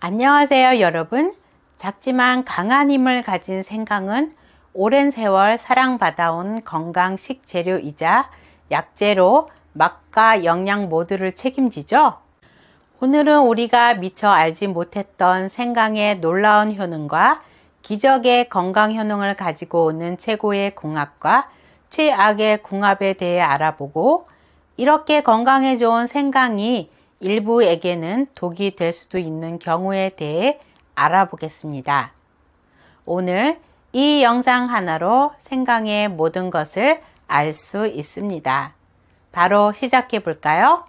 안녕하세요, 여러분. 작지만 강한 힘을 가진 생강은 오랜 세월 사랑받아온 건강 식재료이자 약재로 맛과 영양 모두를 책임지죠. 오늘은 우리가 미처 알지 못했던 생강의 놀라운 효능과 기적의 건강 효능을 가지고 오는 최고의 궁합과 최악의 궁합에 대해 알아보고, 이렇게 건강에 좋은 생강이 일부에게는 독이 될 수도 있는 경우에 대해 알아보겠습니다. 오늘 이 영상 하나로 생강의 모든 것을 알 수 있습니다. 바로 시작해 볼까요?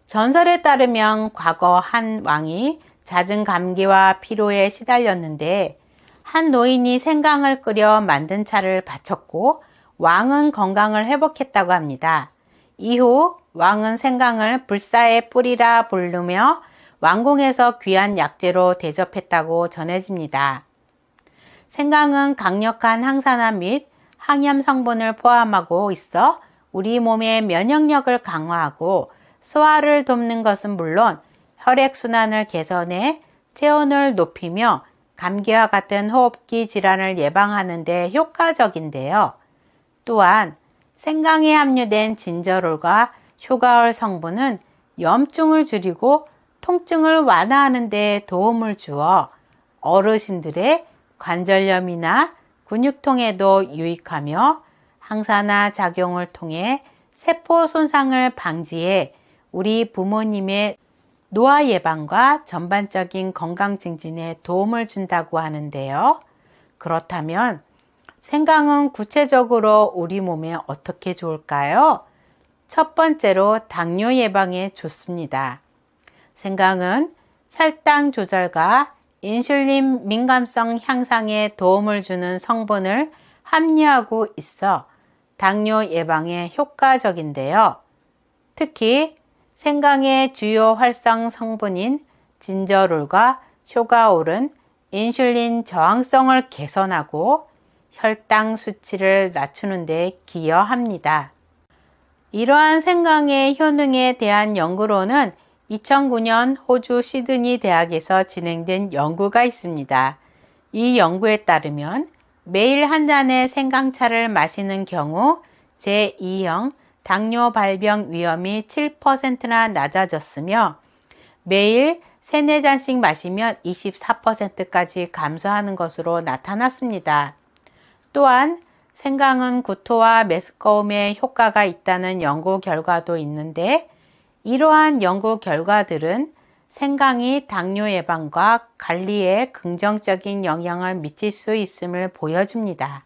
전설에 따르면 과거 한 왕이 잦은 감기와 피로에 시달렸는데 한 노인이 생강을 끓여 만든 차를 바쳤고 왕은 건강을 회복했다고 합니다. 이후 왕은 생강을 불사의 뿌리라 부르며 왕궁에서 귀한 약재로 대접했다고 전해집니다. 생강은 강력한 항산화 및 항염 성분을 포함하고 있어 우리 몸의 면역력을 강화하고 소화를 돕는 것은 물론 혈액순환을 개선해 체온을 높이며 감기와 같은 호흡기 질환을 예방하는 데 효과적인데요. 또한 생강에 함유된 진저롤과 쇼가올 성분은 염증을 줄이고 통증을 완화하는 데 도움을 주어 어르신들의 관절염이나 근육통에도 유익하며 항산화 작용을 통해 세포 손상을 방지해 우리 부모님의 노화 예방과 전반적인 건강 증진에 도움을 준다고 하는데요. 그렇다면 생강은 구체적으로 우리 몸에 어떻게 좋을까요? 첫 번째로 당뇨 예방에 좋습니다. 생강은 혈당 조절과 인슐린 민감성 향상에 도움을 주는 성분을 함유하고 있어 당뇨 예방에 효과적인데요. 특히 생강의 주요 활성 성분인 진저롤과 쇼가올은 인슐린 저항성을 개선하고 혈당 수치를 낮추는 데 기여합니다. 이러한 생강의 효능에 대한 연구로는 2009년 호주 시드니 대학에서 진행된 연구가 있습니다. 이 연구에 따르면 매일 한 잔의 생강차를 마시는 경우 제2형 당뇨 발병 위험이 7%나 낮아졌으며 매일 3, 4잔씩 마시면 24%까지 감소하는 것으로 나타났습니다. 또한 생강은 구토와 메스꺼움에 효과가 있다는 연구 결과도 있는데 이러한 연구 결과들은 생강이 당뇨 예방과 관리에 긍정적인 영향을 미칠 수 있음을 보여줍니다.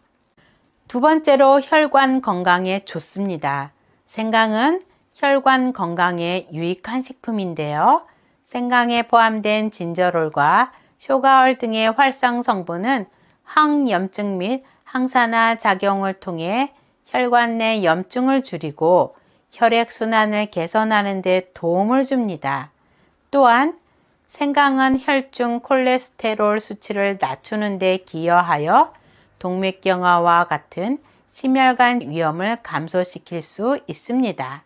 두 번째로 혈관 건강에 좋습니다. 생강은 혈관 건강에 유익한 식품인데요. 생강에 포함된 진저롤과 쇼가올 등의 활성 성분은 항염증 및 항산화 작용을 통해 혈관 내 염증을 줄이고 혈액순환을 개선하는 데 도움을 줍니다. 또한 생강은 혈중 콜레스테롤 수치를 낮추는 데 기여하여 동맥경화와 같은 심혈관 위험을 감소시킬 수 있습니다.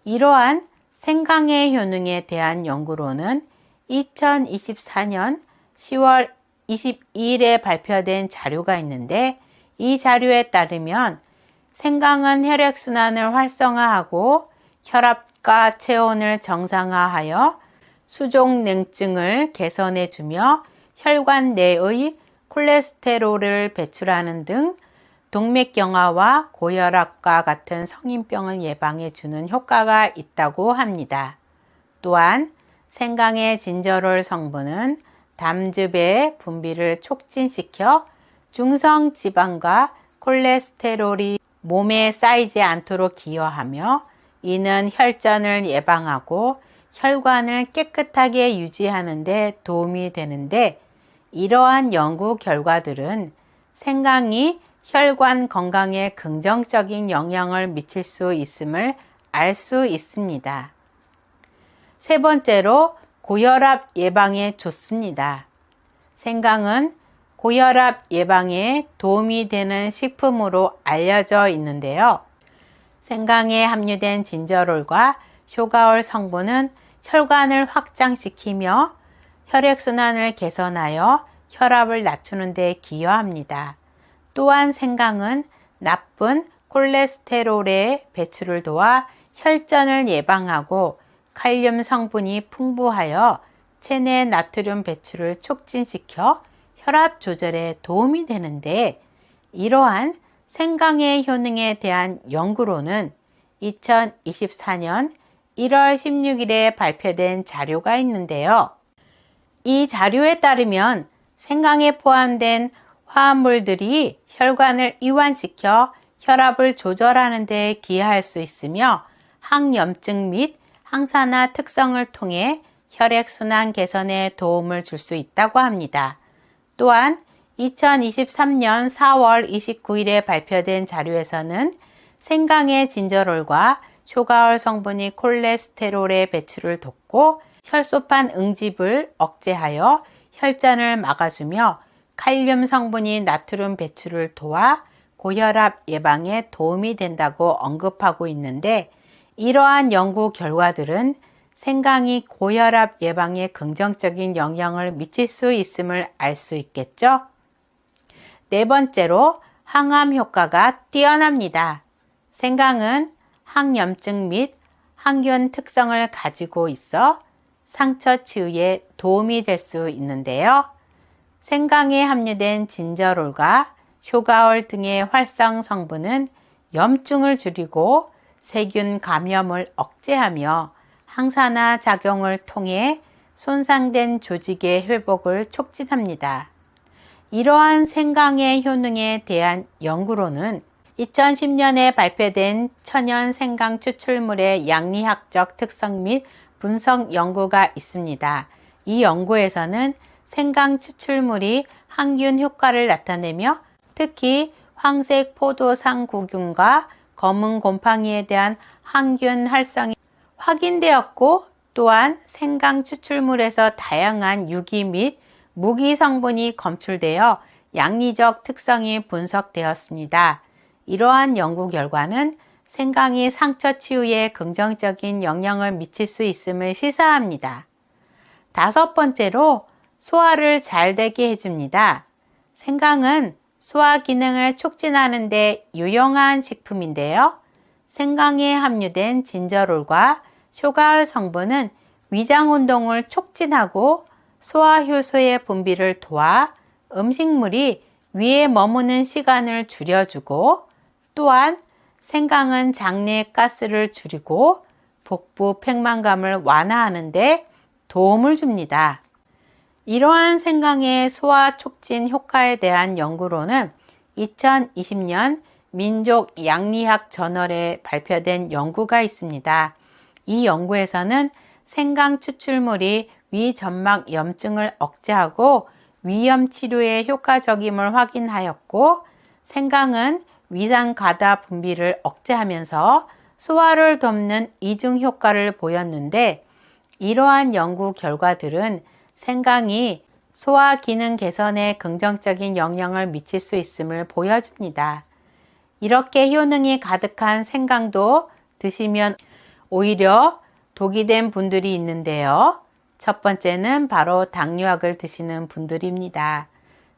이러한 생강의 효능에 대한 연구로는 2024년 10월 22일에 발표된 자료가 있는데 이 자료에 따르면 생강은 혈액순환을 활성화하고 혈압과 체온을 정상화하여 수족냉증을 개선해주며 혈관 내의 콜레스테롤을 배출하는 등 동맥경화와 고혈압과 같은 성인병을 예방해주는 효과가 있다고 합니다. 또한 생강의 진저롤 성분은 담즙의 분비를 촉진시켜 중성 지방과 콜레스테롤이 몸에 쌓이지 않도록 기여하며 이는 혈전을 예방하고 혈관을 깨끗하게 유지하는 데 도움이 되는데 이러한 연구 결과들은 생강이 혈관 건강에 긍정적인 영향을 미칠 수 있음을 알 수 있습니다. 세 번째로 고혈압 예방에 좋습니다. 생강은 고혈압 예방에 도움이 되는 식품으로 알려져 있는데요. 생강에 함유된 진저롤과 쇼가올 성분은 혈관을 확장시키며 혈액순환을 개선하여 혈압을 낮추는 데 기여합니다. 또한 생강은 나쁜 콜레스테롤의 배출을 도와 혈전을 예방하고 칼륨 성분이 풍부하여 체내 나트륨 배출을 촉진시켜 혈압 조절에 도움이 되는데, 이러한 생강의 효능에 대한 연구로는 2024년 1월 16일에 발표된 자료가 있는데요. 이 자료에 따르면 생강에 포함된 화합물들이 혈관을 이완시켜 혈압을 조절하는 데 기여할 수 있으며 항염증 및 항산화 특성을 통해 혈액순환 개선에 도움을 줄 수 있다고 합니다. 또한 2023년 4월 29일에 발표된 자료에서는 생강의 진저롤과 쇼가올 성분이 콜레스테롤의 배출을 돕고 혈소판 응집을 억제하여 혈전을 막아주며 칼륨 성분이 나트륨 배출을 도와 고혈압 예방에 도움이 된다고 언급하고 있는데, 이러한 연구 결과들은 생강이 고혈압 예방에 긍정적인 영향을 미칠 수 있음을 알 수 있겠죠? 네 번째로 항암 효과가 뛰어납니다. 생강은 항염증 및 항균 특성을 가지고 있어 상처 치유에 도움이 될 수 있는데요. 생강에 함유된 진저롤과 쇼가올 등의 활성 성분은 염증을 줄이고 세균 감염을 억제하며 항산화 작용을 통해 손상된 조직의 회복을 촉진합니다. 이러한 생강의 효능에 대한 연구로는 2010년에 발표된 천연 생강 추출물의 양리학적 특성 및 분석 연구가 있습니다. 이 연구에서는 생강 추출물이 항균 효과를 나타내며 특히 황색 포도상구균과 검은 곰팡이에 대한 항균 활성이 확인되었고, 또한 생강 추출물에서 다양한 유기 및 무기 성분이 검출되어 양리적 특성이 분석되었습니다. 이러한 연구 결과는 생강이 상처 치유에 긍정적인 영향을 미칠 수 있음을 시사합니다. 다섯 번째로 소화를 잘 되게 해줍니다. 생강은 소화 기능을 촉진하는 데 유용한 식품인데요. 생강에 함유된 진저롤과 쇼가올 성분은 위장 운동을 촉진하고 소화효소의 분비를 도와 음식물이 위에 머무는 시간을 줄여주고, 또한 생강은 장내 가스를 줄이고 복부 팽만감을 완화하는 데 도움을 줍니다. 이러한 생강의 소화 촉진 효과에 대한 연구로는 2020년 민족 양리학 저널에 발표된 연구가 있습니다. 이 연구에서는 생강 추출물이 위 점막 염증을 억제하고 위염 치료에 효과적임을 확인하였고, 생강은 위산 가다 분비를 억제하면서 소화를 돕는 이중 효과를 보였는데, 이러한 연구 결과들은 생강이 소화 기능 개선에 긍정적인 영향을 미칠 수 있음을 보여줍니다. 이렇게 효능이 가득한 생강도 드시면 오히려 독이 된 분들이 있는데요. 첫 번째는 바로 당뇨약을 드시는 분들입니다.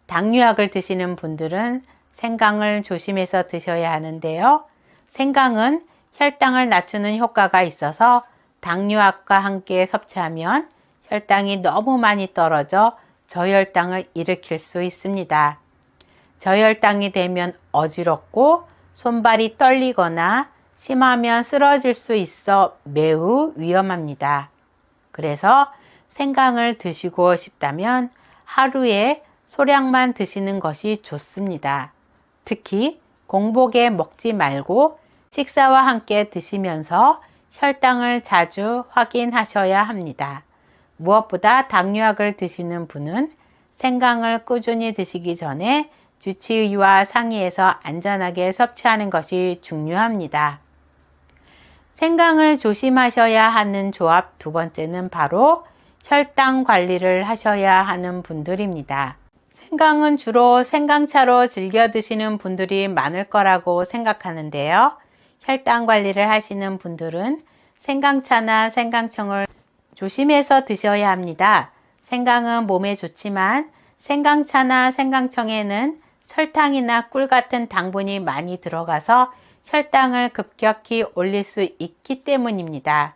당뇨약을 드시는 분들은 생강을 조심해서 드셔야 하는데요. 생강은 혈당을 낮추는 효과가 있어서 당뇨약과 함께 섭취하면 혈당이 너무 많이 떨어져 저혈당을 일으킬 수 있습니다. 저혈당이 되면 어지럽고 손발이 떨리거나 심하면 쓰러질 수 있어 매우 위험합니다. 그래서 생강을 드시고 싶다면 하루에 소량만 드시는 것이 좋습니다. 특히 공복에 먹지 말고 식사와 함께 드시면서 혈당을 자주 확인하셔야 합니다. 무엇보다 당뇨약을 드시는 분은 생강을 꾸준히 드시기 전에 주치의와 상의해서 안전하게 섭취하는 것이 중요합니다. 생강을 조심하셔야 하는 조합 두 번째는 바로 혈당 관리를 하셔야 하는 분들입니다. 생강은 주로 생강차로 즐겨 드시는 분들이 많을 거라고 생각하는데요. 혈당 관리를 하시는 분들은 생강차나 생강청을 조심해서 드셔야 합니다. 생강은 몸에 좋지만 생강차나 생강청에는 설탕이나 꿀 같은 당분이 많이 들어가서 혈당을 급격히 올릴 수 있기 때문입니다.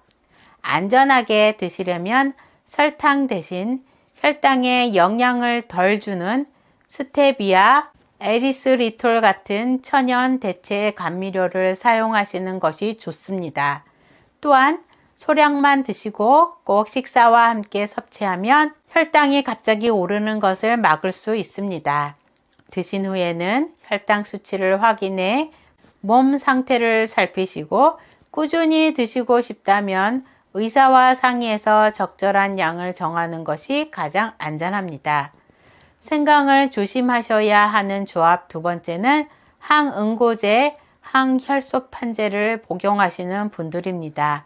안전하게 드시려면 설탕 대신 혈당에 영향을 덜 주는 스테비아, 에리스리톨 같은 천연 대체 감미료를 사용하시는 것이 좋습니다. 또한 소량만 드시고 꼭 식사와 함께 섭취하면 혈당이 갑자기 오르는 것을 막을 수 있습니다. 드신 후에는 혈당 수치를 확인해 몸 상태를 살피시고 꾸준히 드시고 싶다면 의사와 상의해서 적절한 양을 정하는 것이 가장 안전합니다. 생강을 조심하셔야 하는 조합 두 번째는 항응고제, 항혈소판제를 복용하시는 분들입니다.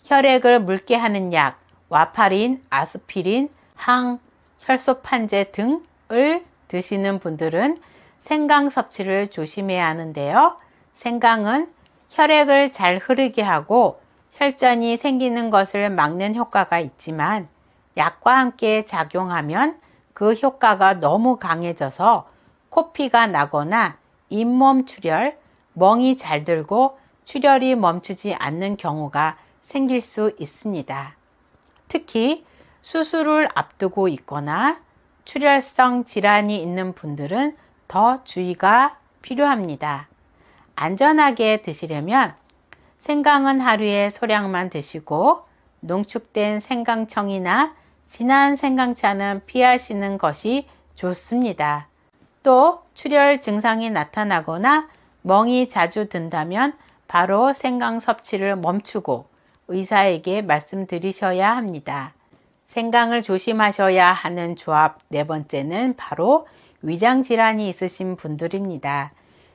혈액을 묽게 하는 약, 와파린, 아스피린, 항혈소판제 등을 드시는 분들은 생강 섭취를 조심해야 하는데요. 생강은 혈액을 잘 흐르게 하고 혈전이 생기는 것을 막는 효과가 있지만 약과 함께 작용하면 그 효과가 너무 강해져서 코피가 나거나 잇몸 출혈, 멍이 잘 들고 출혈이 멈추지 않는 경우가 생길 수 있습니다. 특히 수술을 앞두고 있거나 출혈성 질환이 있는 분들은 더 주의가 필요합니다. 안전하게 드시려면 생강은 하루에 소량만 드시고 농축된 생강청이나 진한 생강차는 피하시는 것이 좋습니다. 또 출혈 증상이 나타나거나 멍이 자주 든다면 바로 생강 섭취를 멈추고 의사에게 말씀드리셔야 합니다. 생강을 조심하셔야 하는 조합 네 번째는 바로 위장질환이 있으신 분들입니다.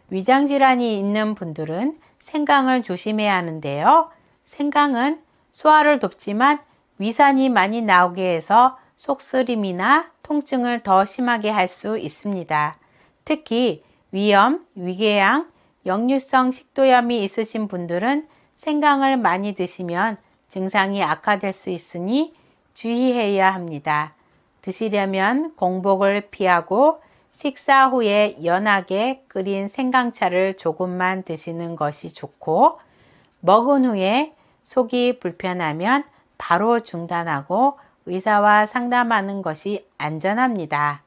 위장질환이 있는 분들은 생강을 조심해야 하는데요. 생강은 소화를 돕지만 위산이 많이 나오게 해서 속쓰림이나 통증을 더 심하게 할 수 있습니다. 특히 위염, 위궤양, 역류성 식도염이 있으신 분들은 생강을 많이 드시면 증상이 악화될 수 있으니 주의해야 합니다. 드시려면 공복을 피하고 식사 후에 연하게 끓인 생강차를 조금만 드시는 것이 좋고 먹은 후에 속이 불편하면 바로 중단하고 의사와 상담하는 것이 안전합니다.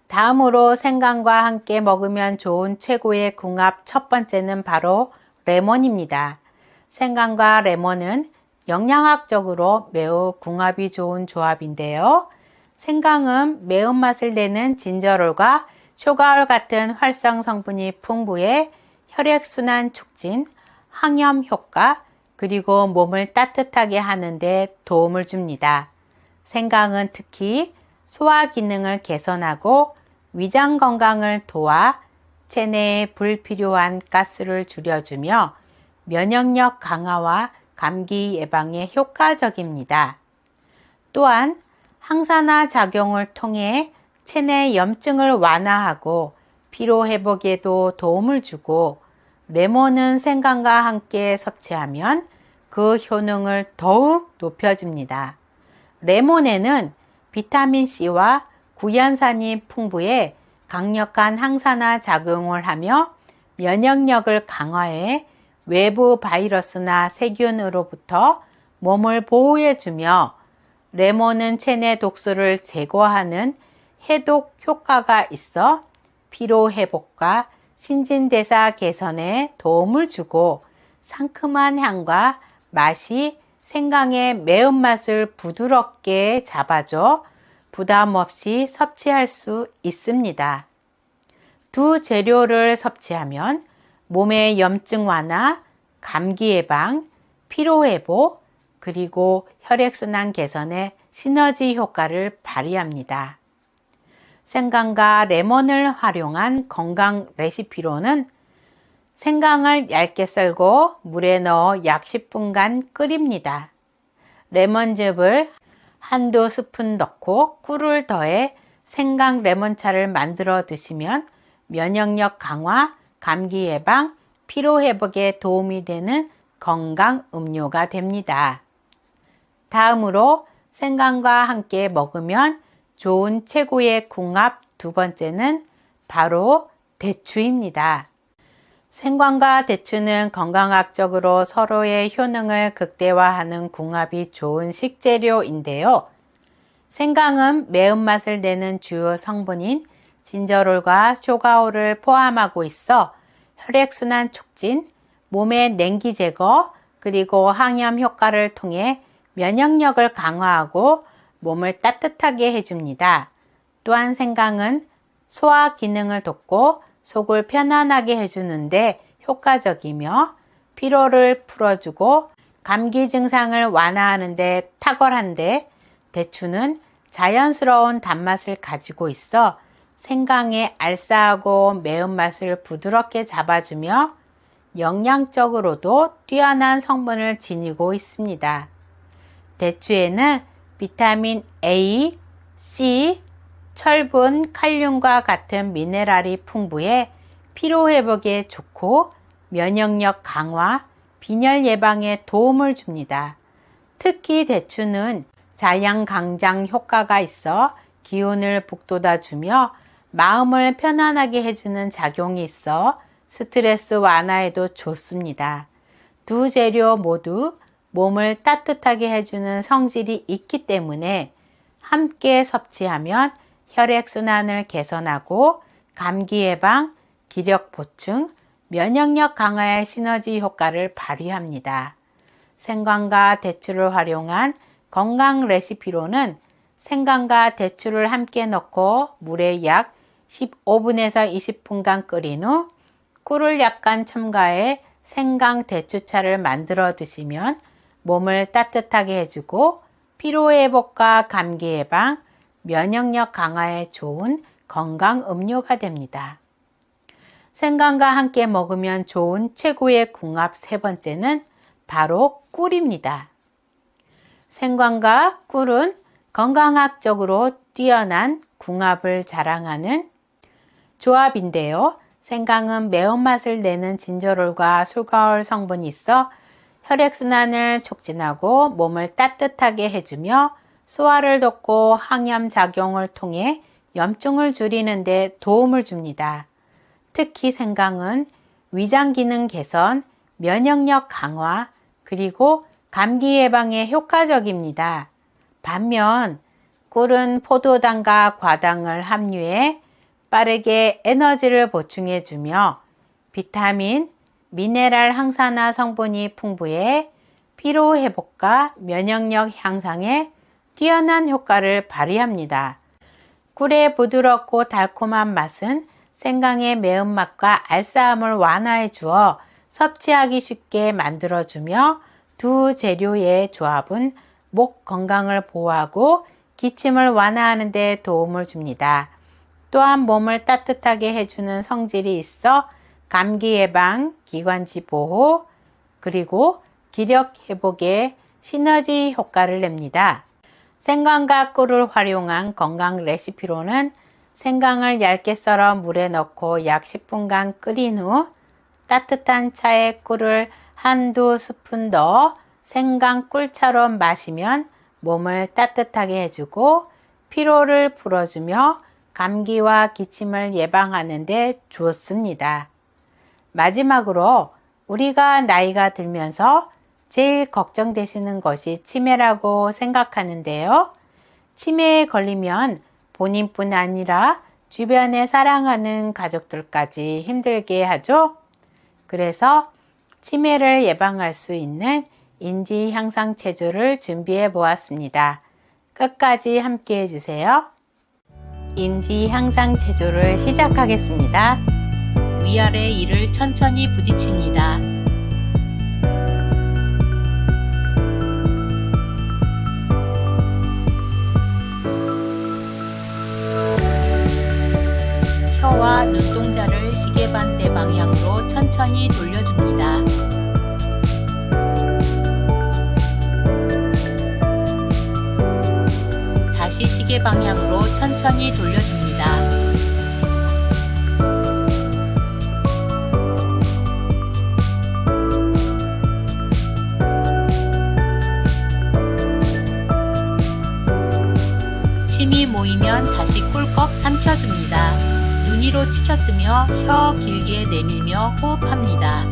다음으로 생강과 함께 먹으면 좋은 최고의 궁합 첫 번째는 바로 레몬입니다. 생강과 레몬은 영양학적으로 매우 궁합이 좋은 조합인데요. 생강은 매운맛을 내는 진저롤과 쇼가올 같은 활성 성분이 풍부해 혈액순환 촉진, 항염 효과, 그리고 몸을 따뜻하게 하는 데 도움을 줍니다. 생강은 특히 소화 기능을 개선하고 위장 건강을 도와 체내에 불필요한 가스를 줄여주며 면역력 강화와 감기 예방에 효과적입니다. 또한 항산화 작용을 통해 체내 염증을 완화하고 피로 회복에도 도움을 주고 레몬은 생강과 함께 섭취하면 그 효능을 더욱 높여줍니다. 레몬에는 비타민C와 구연산이 풍부해 강력한 항산화 작용을 하며 면역력을 강화해 외부 바이러스나 세균으로부터 몸을 보호해주며 레몬은 체내 독소를 제거하는 해독 효과가 있어 피로 회복과 신진대사 개선에 도움을 주고 상큼한 향과 맛이 생강의 매운맛을 부드럽게 잡아줘 부담 없이 섭취할 수 있습니다. 두 재료를 섭취하면 몸의 염증 완화, 감기 예방, 피로 회복, 그리고 혈액순환 개선에 시너지 효과를 발휘합니다. 생강과 레몬을 활용한 건강 레시피로는 생강을 얇게 썰고 물에 넣어 약 10분간 끓입니다. 레몬즙을 한두 스푼 넣고 꿀을 더해 생강 레몬차를 만들어 드시면 면역력 강화, 감기 예방, 피로 회복에 도움이 되는 건강 음료가 됩니다. 다음으로 생강과 함께 먹으면 좋은 최고의 궁합 두 번째는 바로 대추입니다. 생강과 대추는 건강학적으로 서로의 효능을 극대화하는 궁합이 좋은 식재료인데요. 생강은 매운맛을 내는 주요 성분인 진저롤과 쇼가올을 포함하고 있어 혈액순환 촉진, 몸의 냉기 제거, 그리고 항염 효과를 통해 면역력을 강화하고 몸을 따뜻하게 해줍니다. 또한 생강은 소화 기능을 돕고 속을 편안하게 해주는데 효과적이며 피로를 풀어주고 감기 증상을 완화하는 데 탁월한데 대추는 자연스러운 단맛을 가지고 있어 생강의 알싸하고 매운맛을 부드럽게 잡아주며 영양적으로도 뛰어난 성분을 지니고 있습니다. 대추에는 비타민 A, C, 철분, 칼륨과 같은 미네랄이 풍부해 피로회복에 좋고 면역력 강화, 빈혈 예방에 도움을 줍니다. 특히 대추는 자양강장 효과가 있어 기운을 북돋아주며 마음을 편안하게 해주는 작용이 있어 스트레스 완화에도 좋습니다. 두 재료 모두 몸을 따뜻하게 해주는 성질이 있기 때문에 함께 섭취하면 혈액순환을 개선하고 감기 예방, 기력 보충, 면역력 강화의 시너지 효과를 발휘합니다. 생강과 대추를 활용한 건강 레시피로는 생강과 대추를 함께 넣고 물에 약 15분에서 20분간 끓인 후 꿀을 약간 첨가해 생강 대추차를 만들어 드시면 몸을 따뜻하게 해주고 피로회복과 감기 예방, 면역력 강화에 좋은 건강 음료가 됩니다. 생강과 함께 먹으면 좋은 최고의 궁합 세 번째는 바로 꿀입니다. 생강과 꿀은 건강학적으로 뛰어난 궁합을 자랑하는 조합인데요. 생강은 매운맛을 내는 진저롤과 쇼가올 성분이 있어 혈액순환을 촉진하고 몸을 따뜻하게 해주며 소화를 돕고 항염 작용을 통해 염증을 줄이는 데 도움을 줍니다. 특히 생강은 위장 기능 개선, 면역력 강화, 그리고 감기 예방에 효과적입니다. 반면 꿀은 포도당과 과당을 함유해 빠르게 에너지를 보충해주며 비타민, 미네랄 항산화 성분이 풍부해 피로 회복과 면역력 향상에 뛰어난 효과를 발휘합니다. 꿀의 부드럽고 달콤한 맛은 생강의 매운맛과 알싸함을 완화해 주어 섭취하기 쉽게 만들어주며 두 재료의 조합은 목 건강을 보호하고 기침을 완화하는 데 도움을 줍니다. 또한 몸을 따뜻하게 해주는 성질이 있어 감기 예방, 기관지 보호, 그리고 기력 회복에 시너지 효과를 냅니다. 생강과 꿀을 활용한 건강 레시피로는 생강을 얇게 썰어 물에 넣고 약 10분간 끓인 후 따뜻한 차에 꿀을 한두 스푼 넣어 생강 꿀차로 마시면 몸을 따뜻하게 해주고 피로를 풀어주며 감기와 기침을 예방하는 데 좋습니다. 마지막으로 우리가 나이가 들면서 제일 걱정되시는 것이 치매라고 생각하는데요. 치매에 걸리면 본인뿐 아니라 주변에 사랑하는 가족들까지 힘들게 하죠. 그래서 치매를 예방할 수 있는 인지 향상 체조를 준비해 보았습니다. 끝까지 함께 해주세요. 인지 향상 체조를 시작하겠습니다. 위아래 이를 천천히 부딪힙니다. 혀와 눈동자를 시계 반대 방향으로 천천히 돌려줍니다. 다시 시계 방향으로 천천히 돌려줍니다. 보이면 다시 꿀꺽 삼켜줍니다. 눈 위로 치켜뜨며 혀 길게 내밀며 호흡합니다.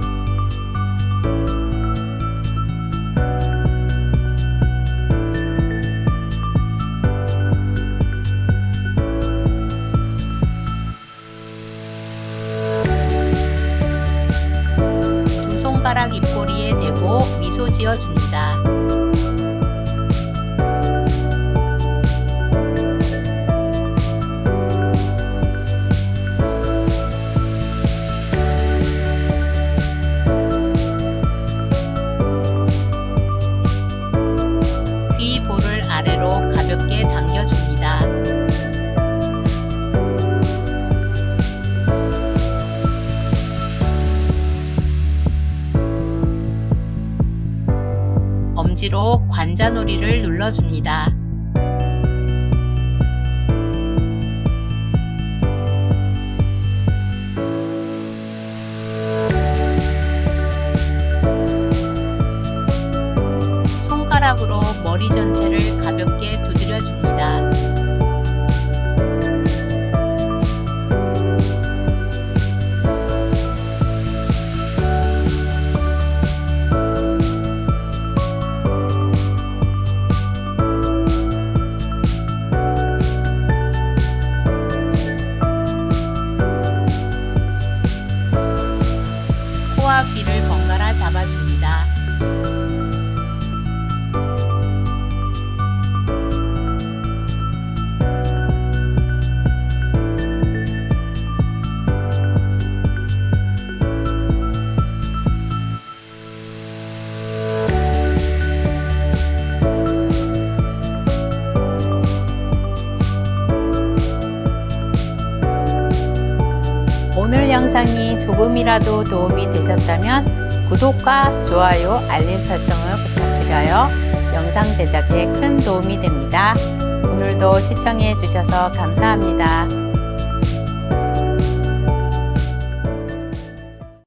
두 손가락 입꼬리에 대고 미소 지어줍니다. 귀 볼을 아래로 가볍게 당겨줍니다. 엄지로 관자놀이를 눌러줍니다. 손가락으로 머리 전체를 가볍게 두드려줍니다. 코와 귀를 번갈아 잡아줍니다. 오늘 영상이 조금이라도 도움이 되셨다면 구독과 좋아요, 알림 설정을 부탁드려요. 영상 제작에 큰 도움이 됩니다. 오늘도 시청해 주셔서 감사합니다.